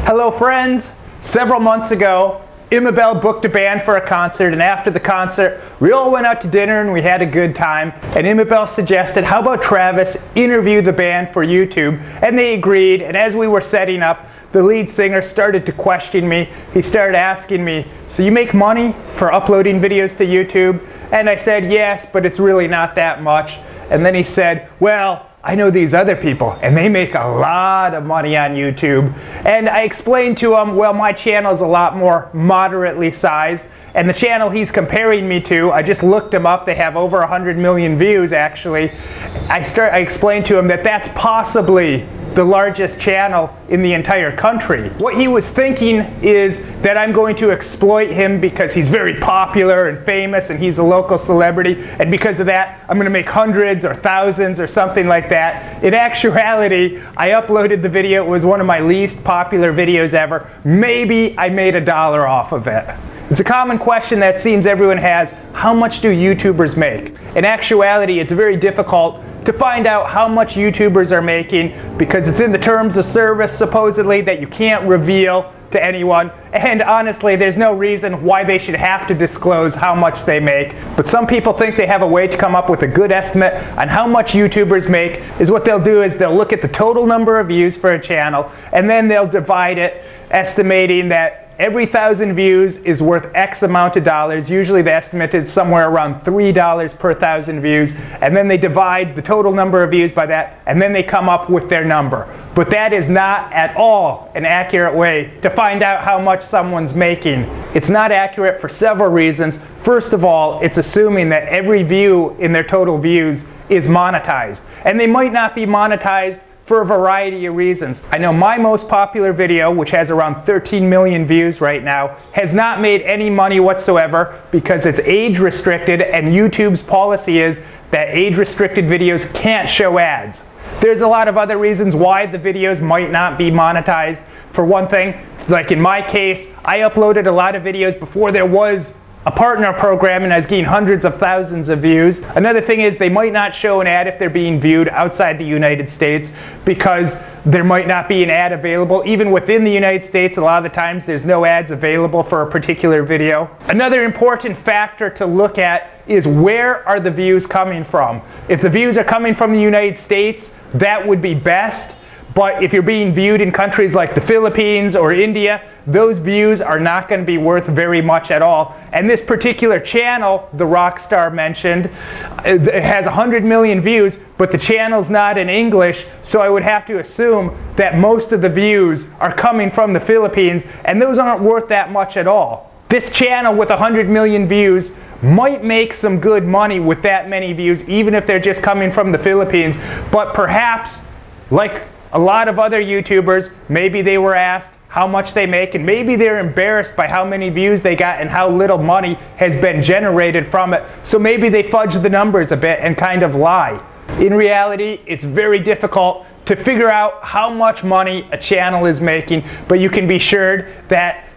Hello friends! Several months ago, Imabel booked a band for a concert, and after the concert, we all went out to dinner and we had a good time. And Imabel suggested, how about Travis interview the band for YouTube? And they agreed, and as we were setting up, the lead singer started to question me. He started asking me, so you make money for uploading videos to YouTube? And I said, yes, but it's really not that much. And then he said, well, I know these other people and they make a lot of money on YouTube. And I explained to him, well, my channel is a lot more moderately sized, and the channel he's comparing me to, I just looked them up, they have over 100 million views actually. I explained to him that that's possibly the largest channel in the entire country. What he was thinking is that I'm going to exploit him because he's very popular and famous and he's a local celebrity, and because of that I'm going to make hundreds or thousands or something like that. In actuality, I uploaded the video. It was one of my least popular videos ever. Maybe I made $1 off of it. It's a common question that seems everyone has: how much do YouTubers make? In actuality, it's very difficult to find out how much YouTubers are making because it's in the terms of service, supposedly, that you can't reveal to anyone. And honestly, there's no reason why they should have to disclose how much they make. But some people think they have a way to come up with a good estimate on how much YouTubers make. Is what they'll do is they'll look at the total number of views for a channel, and then they'll divide it, estimating that every 1,000 views is worth X amount of dollars. Usually the estimate is somewhere around $3 per 1,000 views. And then they divide the total number of views by that, and then they come up with their number. But that is not at all an accurate way to find out how much someone's making. It's not accurate for several reasons. First of all, it's assuming that every view in their total views is monetized. And they might not be monetized for a variety of reasons. I know my most popular video, which has around 13 million views right now, has not made any money whatsoever because it's age restricted, and YouTube's policy is that age restricted videos can't show ads. There's a lot of other reasons why the videos might not be monetized. For one thing, like in my case, I uploaded a lot of videos before there was a partner program, and I was getting hundreds of thousands of views. Another thing is they might not show an ad if they're being viewed outside the United States because there might not be an ad available. Even within the United States, a lot of the times there's no ads available for a particular video. Another important factor to look at is where are the views coming from. If the views are coming from the United States, that would be best. But if you're being viewed in countries like the Philippines or India, those views are not going to be worth very much at all. And this particular channel, the rock star mentioned, it has 100 million views, but the channel's not in English, so I would have to assume that most of the views are coming from the Philippines, and those aren't worth that much at all. This channel with 100 million views might make some good money with that many views, even if they're just coming from the Philippines, but perhaps, like a lot of other YouTubers, maybe they were asked how much they make, and maybe they're embarrassed by how many views they got and how little money has been generated from it. So maybe they fudge the numbers a bit and kind of lie. In reality, it's very difficult to figure out how much money a channel is making, but you can be sure that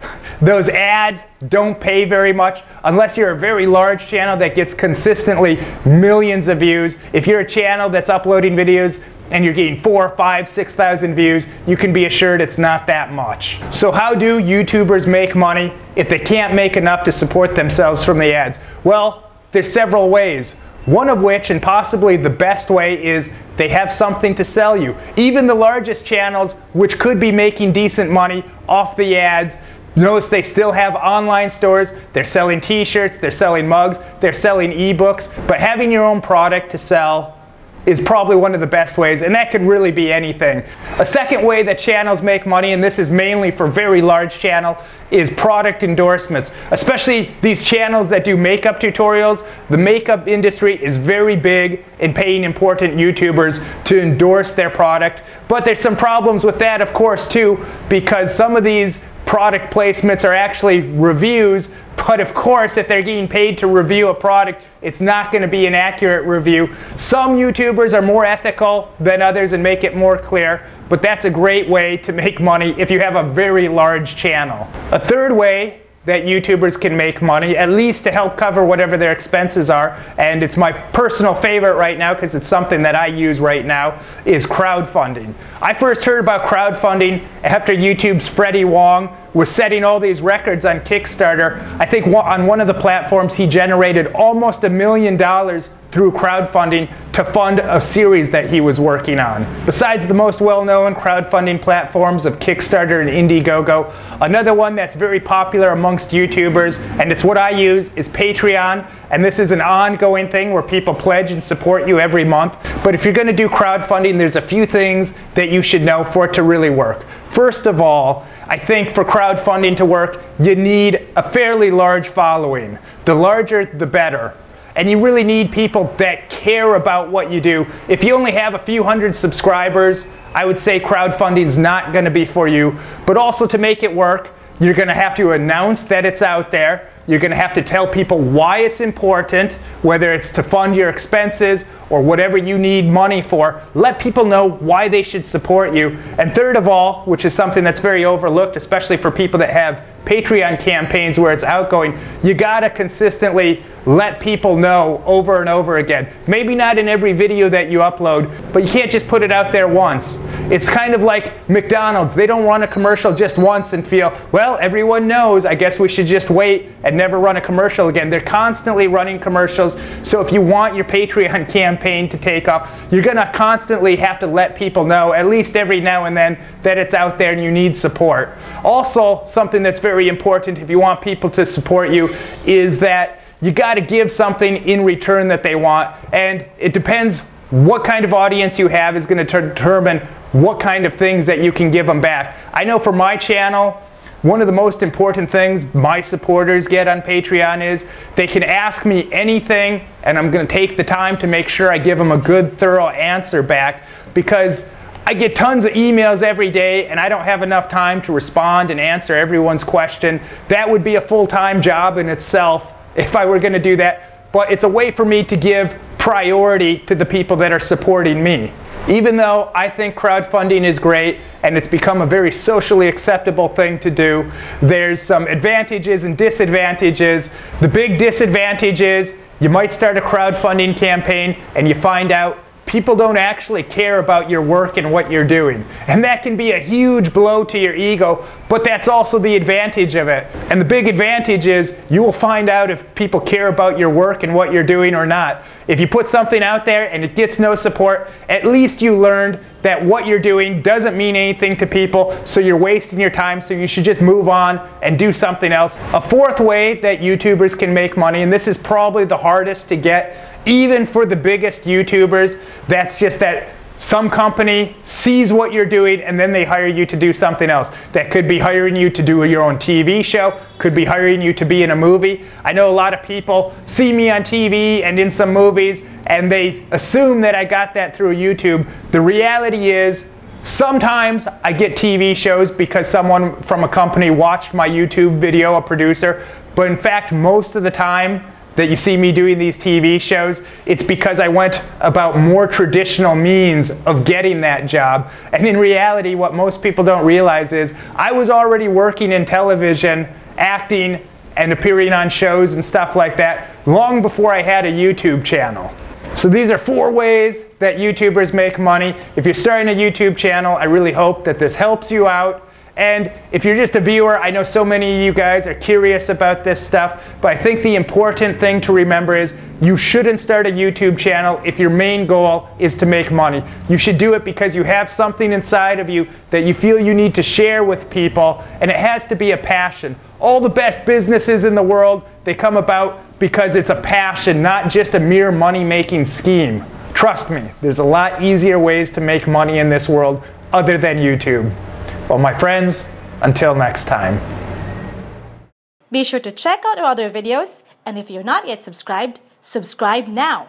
those ads don't pay very much unless you're a very large channel that gets consistently millions of views. If you're a channel that's uploading videos and you're getting 4,000, 5,000, 6,000 views, you can be assured it's not that much. So how do YouTubers make money if they can't make enough to support themselves from the ads? Well, there's several ways. One of which, and possibly the best way, is they have something to sell you. Even the largest channels, which could be making decent money off the ads, notice they still have online stores. They're selling t-shirts, they're selling mugs, they're selling ebooks, but having your own product to sell is probably one of the best ways, and that could really be anything. A second way that channels make money, and this is mainly for very large channels, is product endorsements. Especially these channels that do makeup tutorials. The makeup industry is very big in paying important YouTubers to endorse their product. But there's some problems with that, of course, too, because some of these product placements are actually reviews, but of course if they're getting paid to review a product, it's not going to be an accurate review. Some YouTubers are more ethical than others and make it more clear, but that's a great way to make money if you have a very large channel. A third way that YouTubers can make money, at least to help cover whatever their expenses are. And it's my personal favorite right now because it's something that I use right now, is crowdfunding. I first heard about crowdfunding after YouTube's Freddie Wong was setting all these records on Kickstarter. I think on one of the platforms he generated almost $1 million through crowdfunding to fund a series that he was working on. Besides the most well-known crowdfunding platforms of Kickstarter and Indiegogo, another one that's very popular amongst YouTubers, and it's what I use, is Patreon. And this is an ongoing thing where people pledge and support you every month. But if you're going to do crowdfunding, there's a few things that you should know for it to really work. First of all, I think for crowdfunding to work, you need a fairly large following. The larger, the better. And you really need people that care about what you do. If you only have a few hundred subscribers, I would say crowdfunding's not going to be for you. But also, to make it work, you're going to have to announce that it's out there. You're going to have to tell people why it's important, whether it's to fund your expenses or whatever you need money for. Let people know why they should support you. And third of all, which is something that's very overlooked, especially for people that have Patreon campaigns where it's outgoing, you gotta consistently let people know over and over again. Maybe not in every video that you upload, but you can't just put it out there once. It's kind of like McDonald's. They don't run a commercial just once and feel, well, everyone knows, I guess we should just wait and never run a commercial again. They're constantly running commercials. So if you want your Patreon campaign to take off, you're gonna constantly have to let people know, at least every now and then, that it's out there and you need support. Also, something that's very important if you want people to support you is that you got to give something in return that they want. And it depends what kind of audience you have is going to determine what kind of things that you can give them back. I know for my channel, one of the most important things my supporters get on Patreon is they can ask me anything, and I'm going to take the time to make sure I give them a good, thorough answer back, because I get tons of emails every day and I don't have enough time to respond and answer everyone's question. That would be a full-time job in itself if I were going to do that. But it's a way for me to give priority to the people that are supporting me. Even though I think crowdfunding is great and it's become a very socially acceptable thing to do, there's some advantages and disadvantages. The big disadvantage is you might start a crowdfunding campaign and you find out people don't actually care about your work and what you're doing. And that can be a huge blow to your ego, but that's also the advantage of it. And the big advantage is you will find out if people care about your work and what you're doing or not. If you put something out there and it gets no support, at least you learned that what you're doing doesn't mean anything to people, so you're wasting your time, so you should just move on and do something else. A fourth way that YouTubers can make money, and this is probably the hardest to get, even for the biggest YouTubers, that's just that some company sees what you're doing and then they hire you to do something else. That could be hiring you to do your own TV show, could be hiring you to be in a movie. I know a lot of people see me on TV and in some movies and they assume that I got that through YouTube. The reality is, sometimes I get TV shows because someone from a company watched my YouTube video, a producer, but in fact most of the time that you see me doing these TV shows, it's because I went about more traditional means of getting that job. And in reality, what most people don't realize is I was already working in television, acting, and appearing on shows and stuff like that long before I had a YouTube channel. So these are 4 ways that YouTubers make money. If you're starting a YouTube channel, I really hope that this helps you out. And if you're just a viewer, I know so many of you guys are curious about this stuff, but I think the important thing to remember is you shouldn't start a YouTube channel if your main goal is to make money. You should do it because you have something inside of you that you feel you need to share with people, and it has to be a passion. All the best businesses in the world, they come about because it's a passion, not just a mere money-making scheme. Trust me, there's a lot easier ways to make money in this world other than YouTube. Well, my friends, until next time. Be sure to check out our other videos, and if you're not yet subscribed, subscribe now.